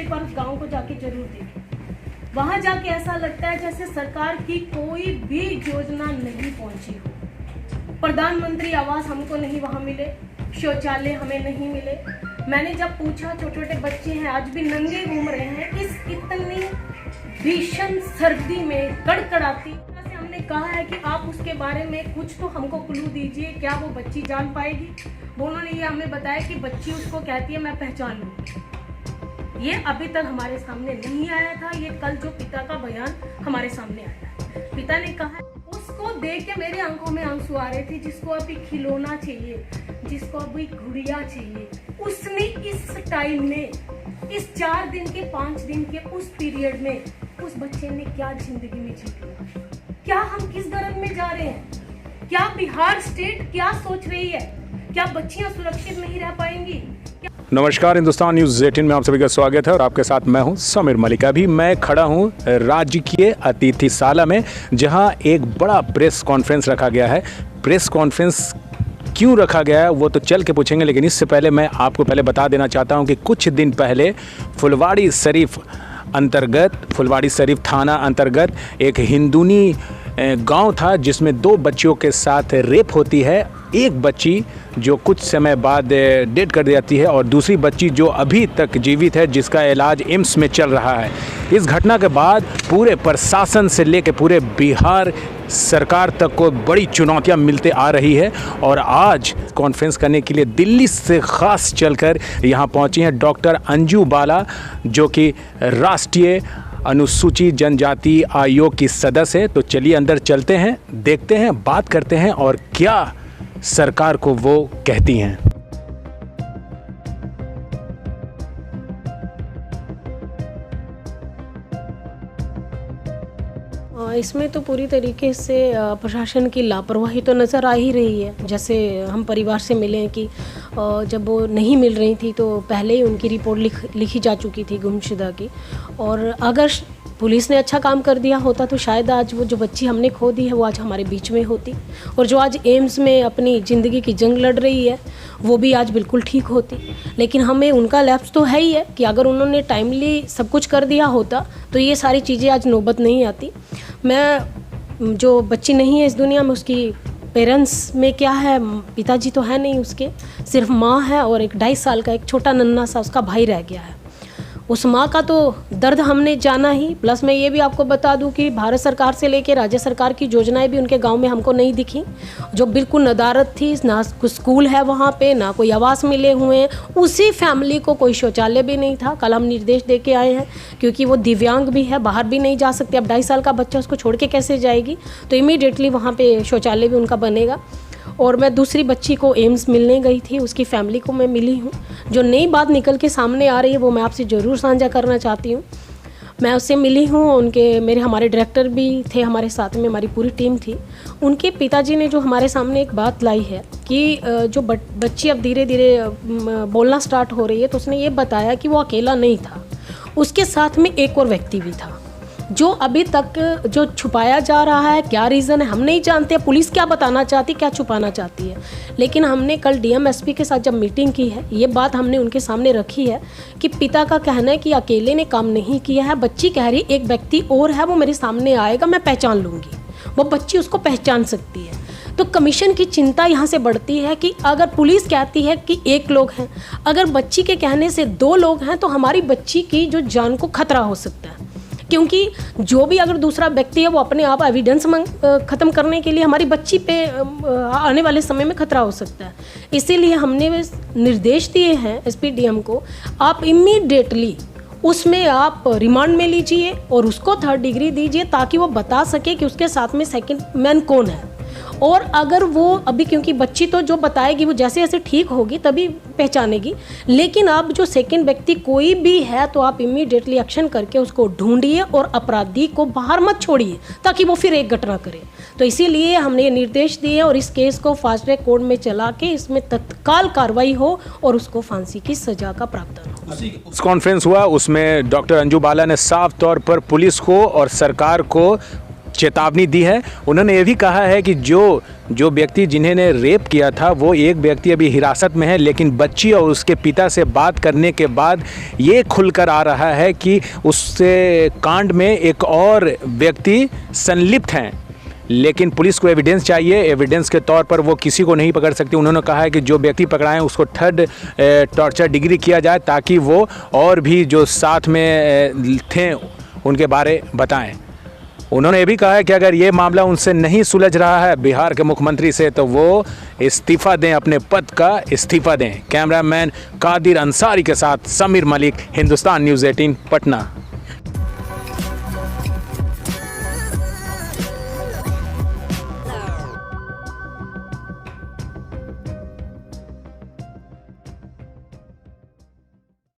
एक बार उस गांव को जाके जरूर देखें। वहां जाके ऐसा लगता है जैसे सरकार की कोई भी योजना नहीं पहुंची हो। प्रधानमंत्री आवास हमको नहीं वहां मिले, शौचालय हमें नहीं मिले। मैंने जब पूछा, छोटे छोटे बच्चे हैं आज भी नंगे घूम रहे हैं इस इतनी भीषण सर्दी में, कड़कड़ाती। हमने कहा है कि आप उसके बारे में कुछ तो हमको क्लू दीजिए, क्या वो बच्ची जान पाएगी। वो उन्होंने ये हमें बताया कि बच्ची उसको कहती है मैं पहचान लूँगी। ये अभी तक हमारे सामने नहीं आया था। ये कल जो पिता का बयान हमारे सामने आया, पिता ने कहा उसको देख के मेरे आंखों में आंसू आ रहे थे। जिसको अभी खिलौना चाहिए, जिसको अभी गुड़िया चाहिए, उसने इस टाइम में, इस 4 दिन के 5 दिन के उस पीरियड में उस बच्चे ने क्या जिंदगी में जी लिया। क्या हम किस दरद में जा रहे हैं? क्या बिहार स्टेट क्या सोच रही है? क्या बच्चियां सुरक्षित नहीं रह पाएंगी? नमस्कार, हिंदुस्तान न्यूज़ 18 में आप सभी का स्वागत है और आपके साथ मैं हूं समीर मलिक। अभी मैं खड़ा हूं राजकीय अतिथिशाला में, जहां एक बड़ा प्रेस कॉन्फ्रेंस रखा गया है। प्रेस कॉन्फ्रेंस क्यों रखा गया है वो तो चल के पूछेंगे, लेकिन इससे पहले मैं आपको पहले बता देना चाहता हूं कि कुछ दिन पहले फुलवाड़ी शरीफ थाना अंतर्गत एक हिंदूनी गांव था जिसमें 2 बच्चियों के साथ रेप होती है। एक बच्ची जो कुछ समय बाद डेड कर जाती है और दूसरी बच्ची जो अभी तक जीवित है, जिसका इलाज एम्स में चल रहा है। इस घटना के बाद पूरे प्रशासन से लेकर पूरे बिहार सरकार तक को बड़ी चुनौतियां मिलते आ रही है। और आज कॉन्फ्रेंस करने के लिए दिल्ली से ख़ास चलकर यहाँ पहुँची हैं डॉक्टर अंजू बाला, जो कि राष्ट्रीय अनुसूचित जनजाति आयोग की सदस्य है। तो चलिए अंदर चलते हैं, देखते हैं, बात करते हैं और क्या सरकार को वो कहती हैं। इसमें तो पूरी तरीके से प्रशासन की लापरवाही तो नज़र आ ही रही है। जैसे हम परिवार से मिले हैं कि जब वो नहीं मिल रही थी तो पहले ही उनकी रिपोर्ट लिखी जा चुकी थी गुमशुदा की। और अगर पुलिस ने अच्छा काम कर दिया होता तो शायद आज वो जो बच्ची हमने खो दी है वो आज हमारे बीच में होती, और जो आज एम्स में अपनी ज़िंदगी की जंग लड़ रही है वो भी आज बिल्कुल ठीक होती। लेकिन हमें उनका लैप्स तो है ही है कि अगर उन्होंने टाइमली सब कुछ कर दिया होता तो ये सारी चीज़ें आज नौबत नहीं आती। मैं जो बच्ची नहीं है इस दुनिया में, उसकी पेरेंट्स में क्या है, पिताजी तो है नहीं उसके, सिर्फ माँ है और एक 2.5 साल का एक छोटा नन्हा सा उसका भाई रह गया है। उस माँ का तो दर्द हमने जाना ही। प्लस मैं ये भी आपको बता दूं कि भारत सरकार से लेके राज्य सरकार की योजनाएं भी उनके गांव में हमको नहीं दिखी, जो बिल्कुल नदारत थी। ना कुछ स्कूल है वहाँ पे, ना कोई आवास मिले हुए हैं। उसी फैमिली को कोई शौचालय भी नहीं था। कल हम निर्देश दे के आए हैं, क्योंकि वो दिव्यांग भी है, बाहर भी नहीं जा सकते। अब 2.5 साल का बच्चा उसको छोड़ के कैसे जाएगी? तो इमीडिएटली वहाँ पर शौचालय भी उनका बनेगा। और मैं दूसरी बच्ची को एम्स मिलने गई थी, उसकी फैमिली को मैं मिली हूँ। जो नई बात निकल के सामने आ रही है वो मैं आपसे ज़रूर साझा करना चाहती हूँ। मैं उससे मिली हूँ, हमारे डायरेक्टर भी थे हमारे साथ में, हमारी पूरी टीम थी। उनके पिताजी ने जो हमारे सामने एक बात लाई है कि जो बच्ची अब धीरे धीरे बोलना स्टार्ट हो रही है, तो उसने ये बताया कि वो अकेला नहीं था, उसके साथ में एक और व्यक्ति भी था, जो अभी तक जो छुपाया जा रहा है। क्या रीज़न है हम नहीं जानते, पुलिस क्या बताना चाहती, क्या छुपाना चाहती है। लेकिन हमने कल डीएम एसपी के साथ जब मीटिंग की है, ये बात हमने उनके सामने रखी है कि पिता का कहना है कि अकेले ने काम नहीं किया है। बच्ची कह रही एक व्यक्ति और है, वो मेरे सामने आएगा, मैं पहचान लूँगी। वो बच्ची उसको पहचान सकती है। तो कमीशन की चिंता यहाँ से बढ़ती है कि अगर पुलिस कहती है कि 1 लोग हैं, अगर बच्ची के कहने से 2 लोग हैं, तो हमारी बच्ची की जो जान को खतरा हो सकता है। क्योंकि जो भी अगर दूसरा व्यक्ति है वो अपने आप एविडेंस ख़त्म करने के लिए हमारी बच्ची पे आने वाले समय में खतरा हो सकता है। इसीलिए हमने निर्देश दिए हैं एसपीडीएम को, आप इमीडिएटली उसमें आप रिमांड में लीजिए और उसको 3rd डिग्री दीजिए, ताकि वो बता सके कि उसके साथ में सेकंड मैन कौन है। और अगर वो अभी, क्योंकि बच्ची तो जो बताएगी वो जैसे जैसे ठीक होगी तभी पहचानेगी, लेकिन आप जो सेकंड व्यक्ति कोई भी है तो आप इमीडिएटली एक्शन करके उसको ढूंढिए और अपराधी को बाहर मत छोड़िए, ताकि वो फिर एक घटना करे। तो इसीलिए हमने ये निर्देश दिए और इस केस को फास्ट ट्रैक कोर्ट में चला के इसमें तत्काल कार्रवाई हो और उसको फांसी की सजा का प्रावधान हो। उस कॉन्फ्रेंस हुआ, उसमें डॉक्टर अंजू बाला ने साफ तौर पर पुलिस को और सरकार को चेतावनी दी है। उन्होंने ये भी कहा है कि जो व्यक्ति जिन्होंने रेप किया था वो एक व्यक्ति अभी हिरासत में है, लेकिन बच्ची और उसके पिता से बात करने के बाद ये खुलकर आ रहा है कि उस कांड में एक और व्यक्ति संलिप्त हैं, लेकिन पुलिस को एविडेंस चाहिए। एविडेंस के तौर पर वो किसी को नहीं पकड़ सकती। उन्होंने कहा है कि जो व्यक्ति पकड़ाएं उसको 3rd टॉर्चर डिग्री किया जाए ताकि वो और भी जो साथ में थे उनके बारे बताएं। उन्होंने ये भी कहा है कि अगर ये मामला उनसे नहीं सुलझ रहा है बिहार के मुख्यमंत्री से तो वो इस्तीफ़ा दें, अपने पद का इस्तीफ़ा दें। कैमरामैन कादिर अंसारी के साथ समीर मलिक, हिंदुस्तान न्यूज़ 18 पटना।